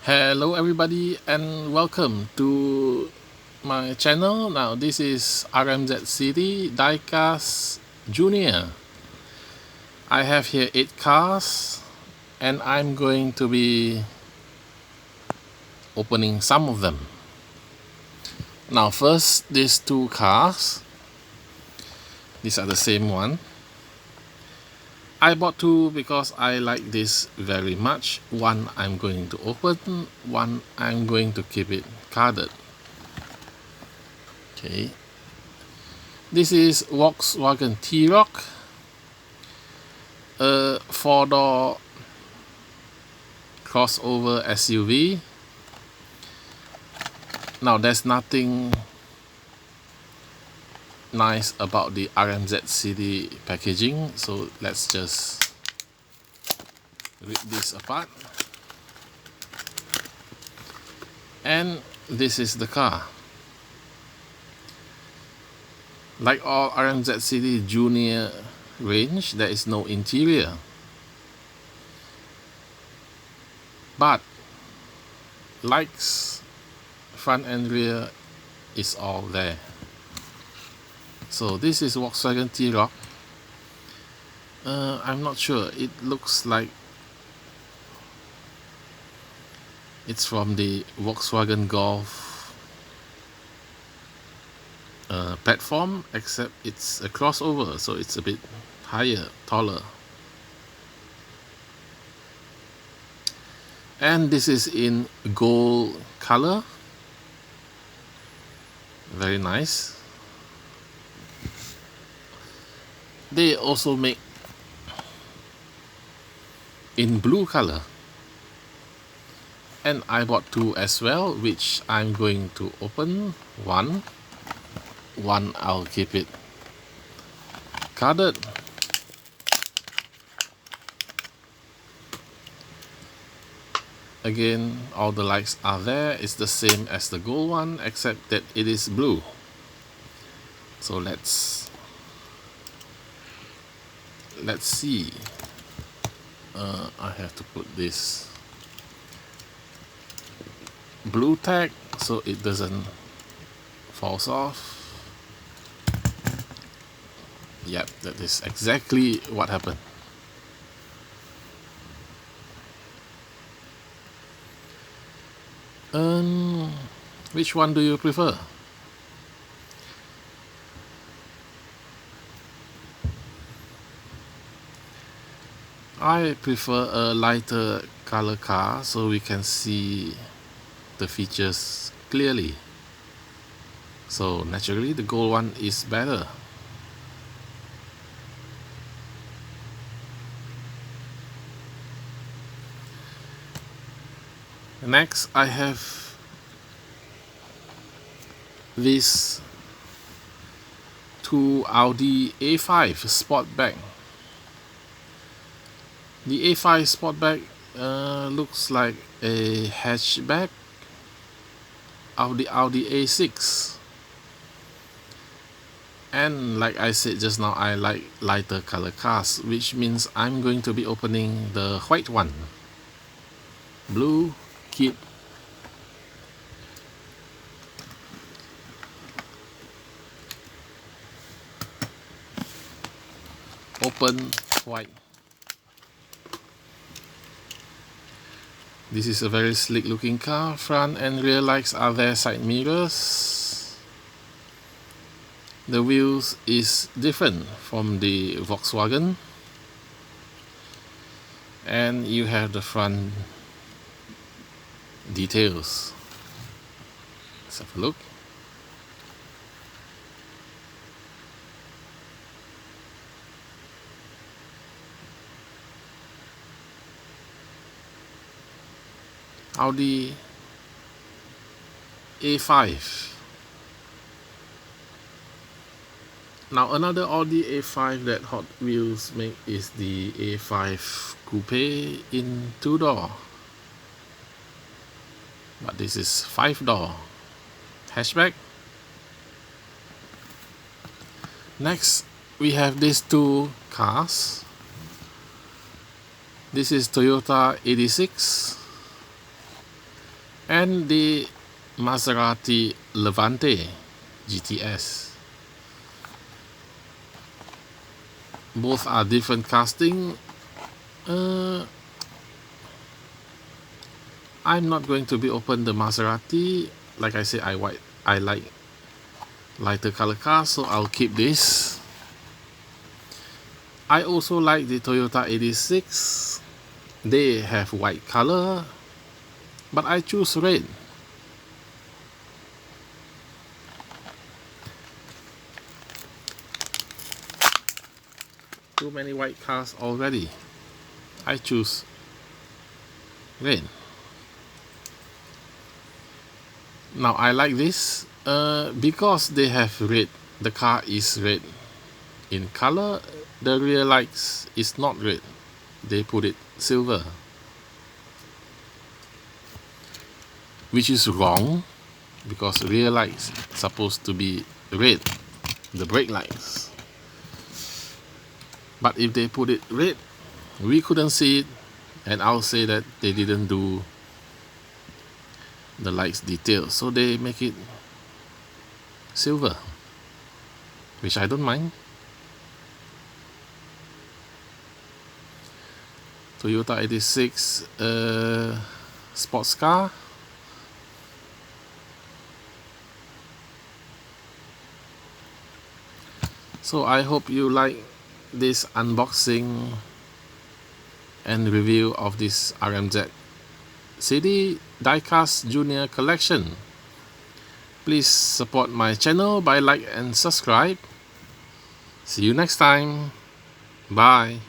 Hello everybody and welcome to my channel. Now this is RMZ City Diecast Junior. I have here 8 cars and I'm going to be opening some of them. Now first, these 2 cars. These are the same one. I bought 2 because I like this very much. One I'm going to open, one I'm going to keep it carded. Okay. This is Volkswagen TRoc, a 4-door crossover SUV. Now there's nothing nice about the RMZ City packaging, so let's just rip this apart. And this is the car. Like all RMZ City Junior range, there is no interior, but lights, front and rear is all there. So this is Volkswagen TRoc. I'm not sure, it looks like it's from the Volkswagen Golf platform, except it's a crossover, so it's a bit higher, taller. And this is in gold color. Very nice. They also make in blue color. And I bought 2 as well, which I'm going to open. One I'll keep it carded. Again, all the lights are there. It's the same as the gold one, except that it is blue. So let's see. I have to put this blue tag so it doesn't falls off. Yep, that is exactly what happened. Which one do you prefer? I prefer a lighter color car so we can see the features clearly. So naturally the gold one is better. Next, I have these 2 Audi A5 Sportback. The A5 Sportback looks like a hatchback of the Audi A6. And like I said just now, I like lighter color cars, which means I'm going to be opening the white one. Blue kit. Open white. This is a very sleek looking car. Front and rear lights are there, side mirrors. The wheels is different from the Volkswagen. And you have the front details. Let's have a look. Audi A5. Now another Audi A5 that Hot Wheels make is the A5 Coupe in 2-door. But this is 5-door hatchback. Next, we have these 2 cars. This is Toyota 86 and the Maserati Levante GTS. Both are different casting. I'm not going to be open the Maserati. Like I say, I like lighter color cars, so I'll keep this. I also like the Toyota 86. They have white color, but I choose red. Too many white cars already. I choose red. Now I like this because they have red. The car is red in color. The rear lights is not red. They put it silver, which is wrong because rear lights supposed to be red, the brake lights. But if they put it red, we couldn't see it, and I'll say that they didn't do the lights detail, so they make it silver, which I don't mind. Toyota 86 sports car. So I hope you like this unboxing and review of this RMZ City Diecast Junior Collection. Please support my channel by like and subscribe. See you next time. Bye.